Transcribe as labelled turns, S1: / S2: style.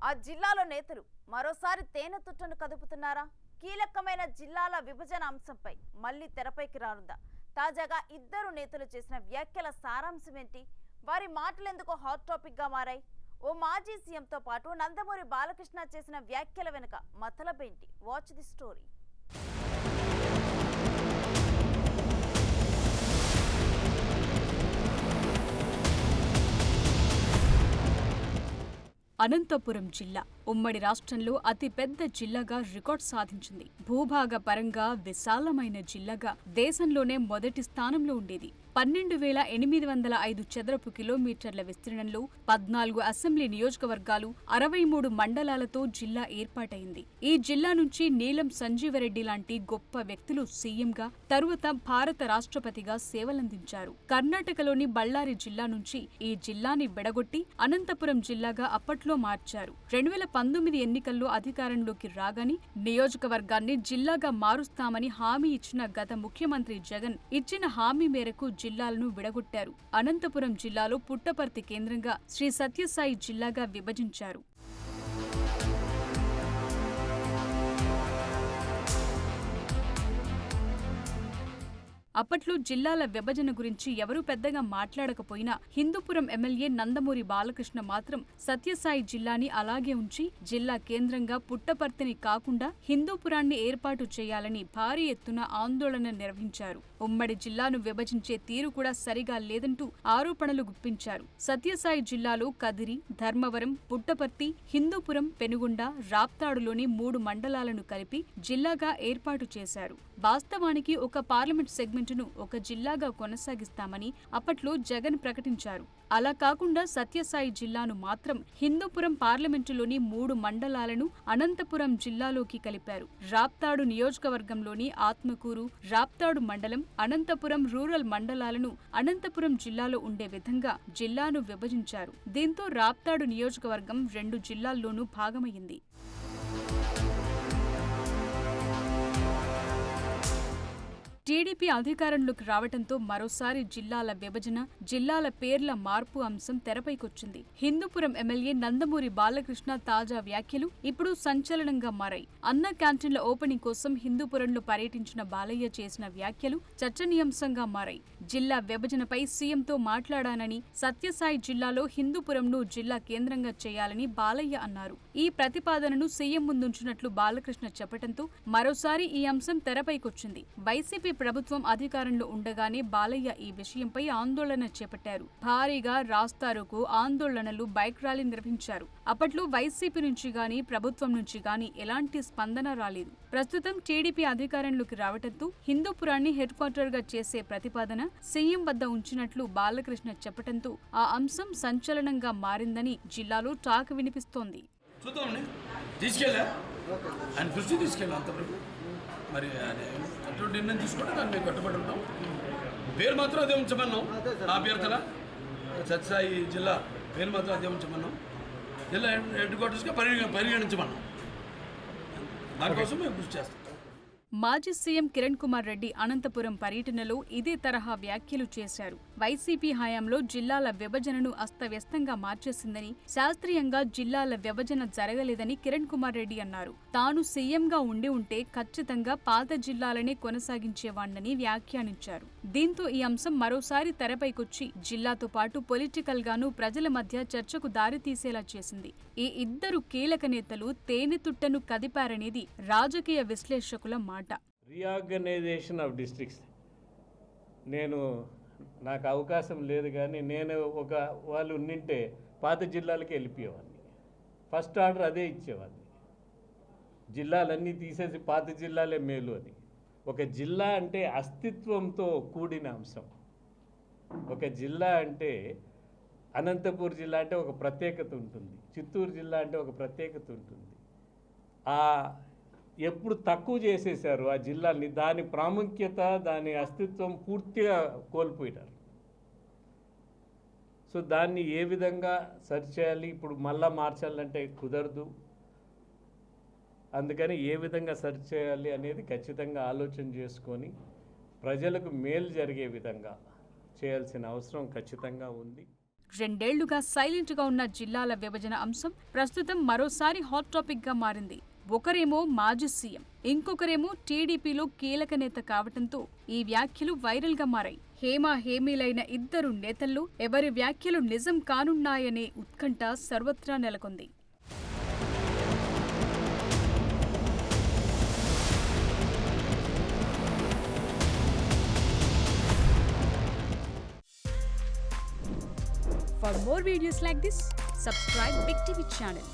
S1: ఆ జిల్లాలో నేతలు మరోసారి తేనె తుట్టను కదుపుతున్నారా? కీలకమైన జిల్లాల విభజన అంశంపై మళ్లీ తెరపైకి రానుందా? తాజాగా ఇద్దరు నేతలు చేసిన వ్యాఖ్యల సారాంశం ఏంటి? వారి మాటలు ఎందుకు హాట్ టాపిక్ గా మారాయి? ఓ మాజీ సీఎంతో పాటు నందమూరి బాలకృష్ణ చేసిన వ్యాఖ్యల వెనుక మతలబేంటి? Watch the story.
S2: అనంతపురం జిల్లా ఉమ్మడి రాష్ట్రంలో అతిపెద్ద జిల్లాగా రికార్డ్ సాధించింది. భూభాగ పరంగా విశాలమైన జిల్లాగా దేశంలోనే మొదటి స్థానంలో ఉండేది. 12,805 చదరపు కిలోమీటర్ల విస్తీర్ణంలో 14 అసెంబ్లీ నియోజకవర్గాలు, 63 మండలాలతో జిల్లా ఏర్పాటైంది. ఈ జిల్లా నుంచి నీలం సంజీవరెడ్డి లాంటి గొప్ప వ్యక్తులు సీఎంగా, తరువాత భారత రాష్ట్రపతిగా సేవలందించారు. కర్ణాటకలోని బళ్ళారి జిల్లా నుంచి ఈ జిల్లాని విడగొట్టి అనంతపురం జిల్లాగా అప్పట్లో మార్చారు. 2019 ఎన్నికల్లో అధికారంలోకి రాగానే నియోజకవర్గాన్ని జిల్లాగా మారుస్తామని హామీ ఇచ్చిన గత ముఖ్యమంత్రి జగన్ ఇచ్చిన హామీ మేరకు జిల్లాలను విడగొట్టారు. అనంతపురం జిల్లాలో పుట్టపర్తి కేంద్రంగా శ్రీ సత్యసాయి జిల్లాగా విభజించారు. అప్పట్లో జిల్లాల విభజన గురించి ఎవరూ పెద్దగా మాట్లాడకపోయినా హిందూపురం ఎమ్మెల్యే నందమూరి బాలకృష్ణ మాత్రం సత్యసాయి జిల్లాని అలాగే ఉంచి జిల్లా కేంద్రంగా పుట్టపర్తిని కాకుండా హిందూపురాన్ని ఏర్పాటు చేయాలని భారీ ఎత్తున ఆందోళన నిర్వహించారు. ఉమ్మడి జిల్లాను విభజించే తీరు కూడా సరిగా లేదంటూ ఆరోపణలు గుప్పించారు. సత్యసాయి జిల్లాలో కదిరి, ధర్మవరం, పుట్టపర్తి, హిందూపురం, పెనుగొండ, రాప్తాడులోని 3 మండలాలను కలిపి జిల్లాగా ఏర్పాటు చేశారు. వాస్తవానికి ఒక పార్లమెంట్ సెగ్మెంట్ ఒక జిల్లాగా కొనసాగిస్తామని అప్పట్లో జగన్ ప్రకటించారు. అలా కాకుండా సత్యసాయి జిల్లాను మాత్రం హిందూపురం పార్లమెంటులోని 3 మండలాలను అనంతపురం జిల్లాలోకి కలిపారు. రాప్తాడు నియోజకవర్గంలోని ఆత్మకూరు, రాప్తాడు మండలం, అనంతపురం రూరల్ మండలాలను అనంతపురం జిల్లాలో ఉండే విధంగా జిల్లాను విభజించారు. దీంతో రాప్తాడు నియోజకవర్గం 2 జిల్లాల్లోనూ భాగమైంది. టీడీపీ అధికారంలోకి రావడంతో మరోసారి జిల్లాల విభజన, జిల్లాల పేర్ల మార్పు అంశం తెరపైకొచ్చింది. హిందూపురం ఎమ్మెల్యే నందమూరి బాలకృష్ణ తాజా వ్యాఖ్యలు ఇప్పుడు సంచలనంగా మారాయి. అన్న క్యాంటీన్ల ఓపెనింగ్ కోసం హిందూపురంలో పర్యటించిన బాలయ్య చేసిన వ్యాఖ్యలు చర్చనీయాంశంగా మారాయి. జిల్లా విభజనపై సీఎంతో మాట్లాడానని, సత్యసాయి జిల్లాలో హిందూపురంను జిల్లా కేంద్రంగా చేయాలని బాలయ్య అన్నారు. ఈ ప్రతిపాదనను సీఎం ముందుంచినట్లు బాలకృష్ణ చెప్పడంతో మరోసారి ఈ అంశం తెరపైకొచ్చింది. వైసీపీ ప్రభుత్వం అధికారంలో ఉండగానే బాలయ్య ఈ విషయంపై ఆందోళన చేపట్టారు. భారీగా రాస్తారోకో, ఆందోళనలు, బైక్ ర్యాలీ నిర్వహించారు. అప్పట్లో వైసీపీ నుంచి గానీ, ప్రభుత్వం నుంచి గానీ ఎలాంటి స్పందన రాలేదు. ప్రస్తుతం టీడీపీ అధికారంలోకి రావడంతో హిందూపురాన్ని హెడ్ క్వార్టర్ గా చేసే ప్రతిపాదన సీఎం వద్ద ఉంచినట్లు బాలకృష్ణ చెప్పడంతో ఆ అంశం సంచలనంగా మారిందని జిల్లాలో టాక్ వినిపిస్తోంది.
S3: మరి అటువంటి నిర్ణయం తీసుకుంటే దాన్ని మేము కట్టుబడి ఉంటాం. పేరు మాత్రం అదే ఉంచమన్నాం. ఆ అభ్యర్థన సత్యసాయి జిల్లా పేరు మాత్రం అదే ఉంచమన్నాం. జిల్లా హెడ్ క్వార్టర్స్గా పరిగణించమన్నాం. దానికోసం మేము కృషి చేస్తాం.
S2: మాజీ సీఎం కిరణ్ కుమార్ రెడ్డి అనంతపురం పర్యటనలో ఇదే తరహా వ్యాఖ్యలు చేశారు. వైసీపీ హయాంలో జిల్లాల విభజనను అస్తవ్యస్తంగా మార్చేసిందని, శాస్త్రీయంగా జిల్లాల విభజన జరగలేదని కిరణ్ కుమార్ రెడ్డి అన్నారు. తాను సీఎంగా ఉంటే ఖచ్చితంగా పాత జిల్లాలనే కొనసాగించేవాణ్ణని వ్యాఖ్యానించారు. దీంతో ఈ అంశం మరోసారి తెరపైకొచ్చి జిల్లాతో పాటు పొలిటికల్ గాను ప్రజల మధ్య చర్చకు దారితీసేలా చేసింది. ఈ ఇద్దరు కీలక నేతలు తేనెతుట్టను కదిపారనేది రాజకీయ విశ్లేషకుల మాట.
S4: రీఆర్గనైజేషన్ ఆఫ్ డిస్ట్రిక్ట్స్ నాకు అవకాశం లేదు, కానీ నేను వాళ్ళు ఉండింటే పాత జిల్లాలకి వెళ్ళిపోయేవాడిని. ఫస్ట్ ఆర్డర్ అదే ఇచ్చేవాడిని. జిల్లాలన్నీ తీసేసి పాత జిల్లాలే మేలు అని. ఒక జిల్లా అంటే అస్తిత్వంతో కూడిన అంశం. ఒక జిల్లా అంటే అనంతపూర్ జిల్లా అంటే ఒక ప్రత్యేకత ఉంటుంది, చిత్తూరు జిల్లా అంటే ఒక ప్రత్యేకత ఉంటుంది. ఎప్పుడు తక్కువ చేసేసారు ఆ జిల్లాని, దాని ప్రాముఖ్యత, దాని అస్తిత్వం పూర్తిగా కోల్పోయినారు. సో దాన్ని ఏ విధంగా సరి చేయాలి, ఇప్పుడు మళ్ళా మార్చాలంటే కుదరదు. అందుకని ఏ విధంగా సరి చేయాలి అనేది ఖచ్చితంగా ఆలోచన చేసుకొని ప్రజలకు మేలు జరిగే విధంగా చేయాల్సిన అవసరం ఖచ్చితంగా ఉంది.
S2: రెండేళ్లుగా సైలెంట్ గా ఉన్న జిల్లాల విభజన అంశం ప్రస్తుతం మరోసారి హాట్ టాపిక్ గా మారింది. ఒకరేమో మాజీ సీఎం, ఇంకొకరేమో టీడీపీలో కీలక నేత కావటంతో ఈ వ్యాఖ్యలు వైరల్ గా మారాయి. హేమీలైన ఇద్దరు నేతల్లో ఎవరి వ్యాఖ్యలు నిజం కానున్నాయనే ఉత్కంఠ సర్వత్రా నెలకొంది. For more videos like this, subscribe Big TV channel.